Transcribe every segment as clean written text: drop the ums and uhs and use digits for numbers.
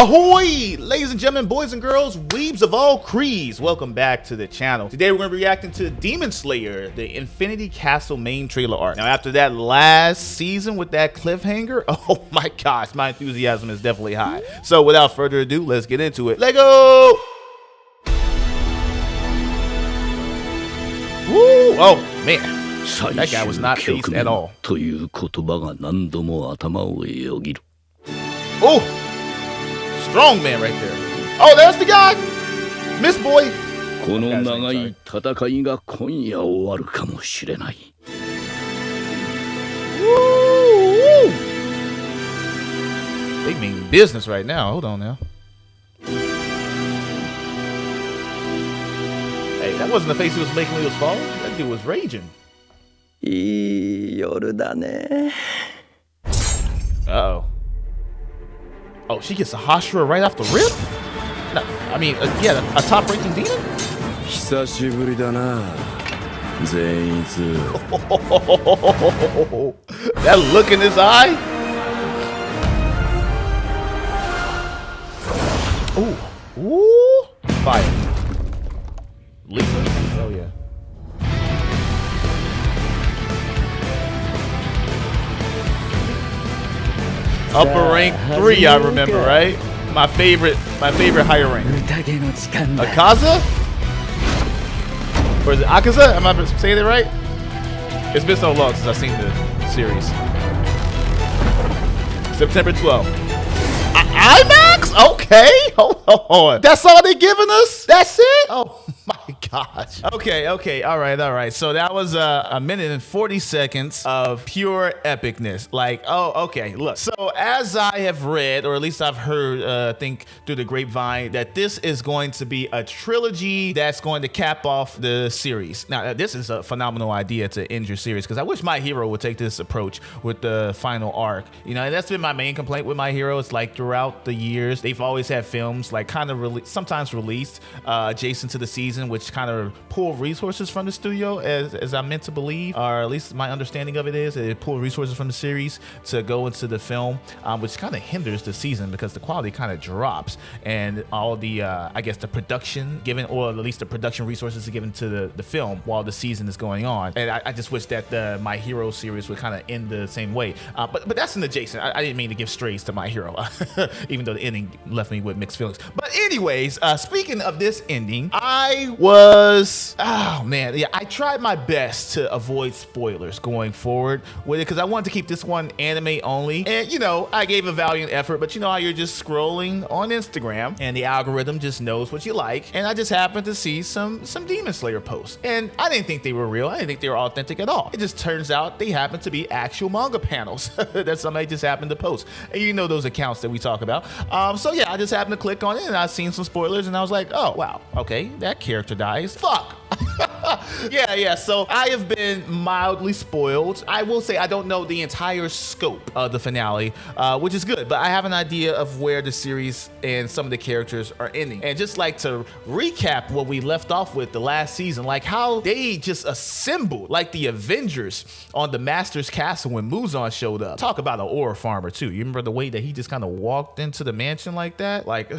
Ahoy! Ladies and gentlemen, boys and girls, weebs of all creeds, welcome back to the channel. Today we're going to be reacting to Demon Slayer, the Infinity Castle main trailer arc. Now after that last season with that cliffhanger, oh my gosh, my enthusiasm is definitely high. So without further ado, let's get into it. Let's go! Woo! Oh man, that guy was not phased at all. Oh! Strong man right there. Oh, there's the guy! Miss Boy! Woo! They mean business right now. Hold on now. Hey, that wasn't the face he was making when he was falling. That dude was raging. Uh-oh. Oh, she gets a Hashira right off the rip? No, I mean, yeah, a top-ranking demon? That look in his eye? Ooh. Ooh. Fire. Lisa? Oh, yeah. Upper rank 3, I remember, right? My favorite higher rank. Akaza? Or is it Akaza? Am I saying it right? It's been so long since I've seen the series. September 12th. IMAX? Okay. Hold on. That's all they giving us? That's it? Oh my gosh. Okay. All right. So that was a minute and 40 seconds of pure epicness. Like, oh, okay. Look. So as I have read, or at least I've heard, I think through the grapevine, that this is going to be a trilogy that's going to cap off the series. Now, this is a phenomenal idea to end your series, because I wish My Hero would take this approach with the final arc. You know, and that's been my main complaint with My Hero. It's like throughout the years, they've always had films like kind of sometimes released adjacent to the season, which kind of pull resources from the studio, as I'm meant to believe, or at least my understanding of it is that it pull resources from the series to go into the film, which kind of hinders the season because the quality kind of drops, and all the I guess the production given, or at least the production resources are given to the film while the season is going on. And I just wish that the My Hero series would kind of end the same way, but that's an adjacent. I didn't mean to give strays to My Hero even though the ending left me with mixed feelings. But anyways, speaking of this ending, oh man, yeah, I tried my best to avoid spoilers going forward with it, because I wanted to keep this one anime only. And you know, I gave a valiant effort, but you know how you're just scrolling on Instagram and the algorithm just knows what you like, and I just happened to see some Demon Slayer posts, and I didn't think they were real. I didn't think they were authentic at all. It just turns out they happen to be actual manga panels that somebody just happened to post, and you know those accounts that we talk about. So yeah, I just happened to click on it, and I seen some spoilers, and I was like, oh wow, okay, that character dies. Fuck. Yeah, so I have been mildly spoiled. I will say I don't know the entire scope of the finale, which is good, but I have an idea of where the series and some of the characters are ending. And just like to recap what we left off with the last season, like how they just assembled like the Avengers on the Master's Castle when Muzan showed up. Talk about an ore farmer too. You remember the way that he just kind of walked into the mansion like that? Like,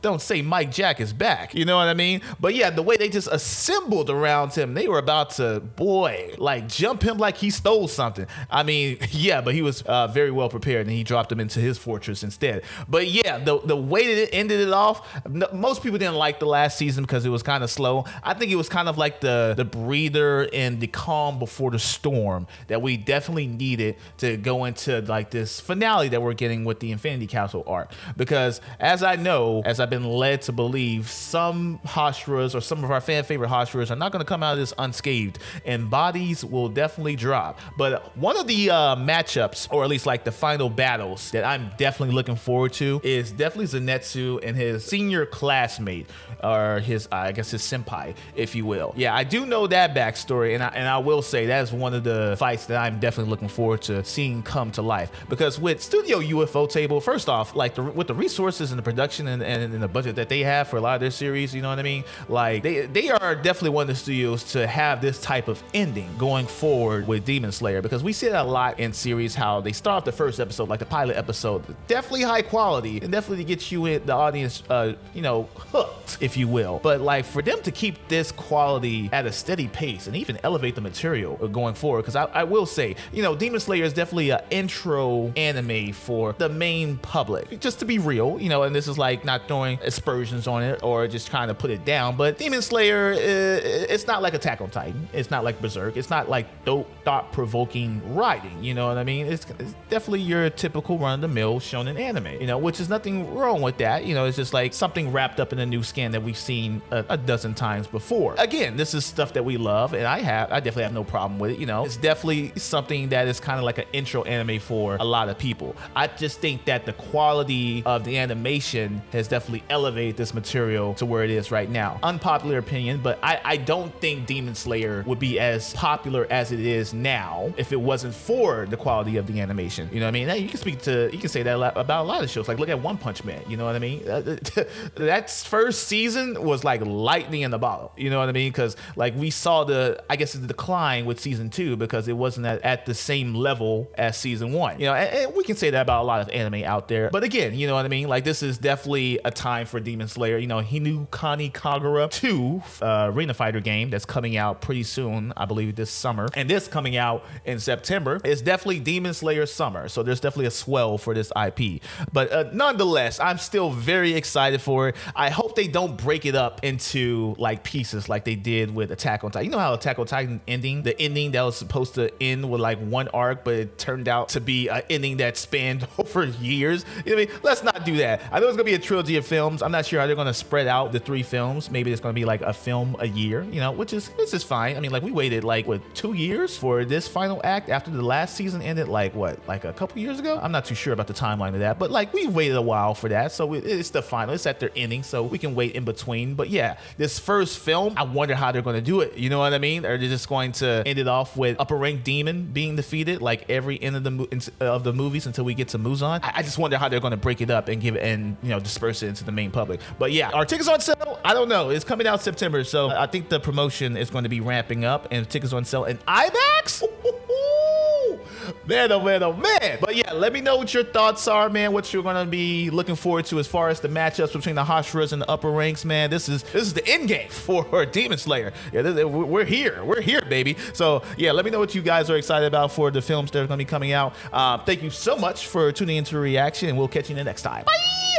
don't say Mike Jack is back. You know what I mean? But yeah, the way they just assembled around him, they were about to, boy, like jump him like he stole something. I mean, yeah, but he was very well prepared, and he dropped him into his fortress instead. But yeah, the way that it ended it off, most people didn't like the last season because it was kind of slow. I think it was kind of like the breather and the calm before the storm that we definitely needed to go into like this finale that we're getting with the Infinity Castle arc. Because as I know, as I've been led to believe, some Hashiras, or some of our fan favorite Hashiras, are not going to come out of this unscathed, and bodies will definitely drop. But one of the matchups, or at least like the final battles that I'm definitely looking forward to, is definitely Zenitsu and his senior classmate, or his, I guess his senpai, if you will. Yeah, I do know that backstory, and I will say that is one of the fights that I'm definitely looking forward to seeing come to life. Because with Studio UFO Table, first off, like with the resources and the production and the budget that they have for a lot of their series, you know what I mean? Like they are definitely one one of the studios to have this type of ending going forward with Demon Slayer, because we see that a lot in series, how they start off the first episode, like the pilot episode, definitely high quality and definitely get you in the audience, hooked, if you will. But like for them to keep this quality at a steady pace and even elevate the material going forward, because I will say, Demon Slayer is definitely an intro anime for the main public, just to be real, and this is like not throwing aspersions on it or just trying to put it down, but Demon Slayer, it's not like Attack on Titan, it's not like Berserk, it's not like thought-provoking writing, you know what I mean? It's definitely your typical run-of-the-mill shonen anime, which is nothing wrong with that, it's just like something wrapped up in a new skin that we've seen a dozen times before. Again, this is stuff that we love, and I definitely have no problem with it, it's definitely something that is kind of like an intro anime for a lot of people. I just think that the quality of the animation has definitely elevated this material to where it is right now. Unpopular opinion, but I don't think Demon Slayer would be as popular as it is now if it wasn't for the quality of the animation. You know what I mean? Now, you can say that about a lot of shows. Like look at One Punch Man. You know what I mean? That first season was like lightning in the bottle. You know what I mean? Because like we saw the decline with season 2 because it wasn't at the same level as season 1. And we can say that about a lot of anime out there. But again, you know what I mean? Like this is definitely a time for Demon Slayer. Hinukani Kagura 2 Arena Fighter game that's coming out pretty soon, I believe this summer, and this coming out in September. It's definitely Demon Slayer summer, so there's definitely a swell for this IP. But nonetheless, I'm still very excited for it. I hope they don't break it up into like pieces like they did with Attack on Titan. You know how Attack on Titan the ending that was supposed to end with like one arc, but it turned out to be an ending that spanned over years. You know what I mean? Let's not do that. I know it's gonna be a trilogy of films. I'm not sure how they're gonna spread out the 3 films. Maybe it's gonna be like a film a year, which is fine. I mean, like we waited like 2 years for this final act after the last season ended like a couple years ago. I'm not too sure about the timeline of that, but like we waited a while for that, so it's the final. It's at their ending, so we can wait in between. But yeah, this first film, I wonder how they're gonna do it. You know what I mean? Are they just going to end it off with upper rank demon being defeated like every end of the movies until we get to Muzan? I just wonder how they're going to break it up and give it and disperse it into the main public. But yeah, are tickets on sale? I don't know. It's coming out September, so I think the promotion is going to be ramping up, and tickets on sale in IMAX. Man, oh man, oh man. But yeah, let me know what your thoughts are, man. What you're gonna be looking forward to as far as the matchups between the Hashiras and the upper ranks, man. This is the end game for Demon Slayer. Yeah, we're here, baby. So yeah, let me know what you guys are excited about for the films that are gonna be coming out. Thank you so much for tuning into the reaction, and we'll catch you in the next time. Bye.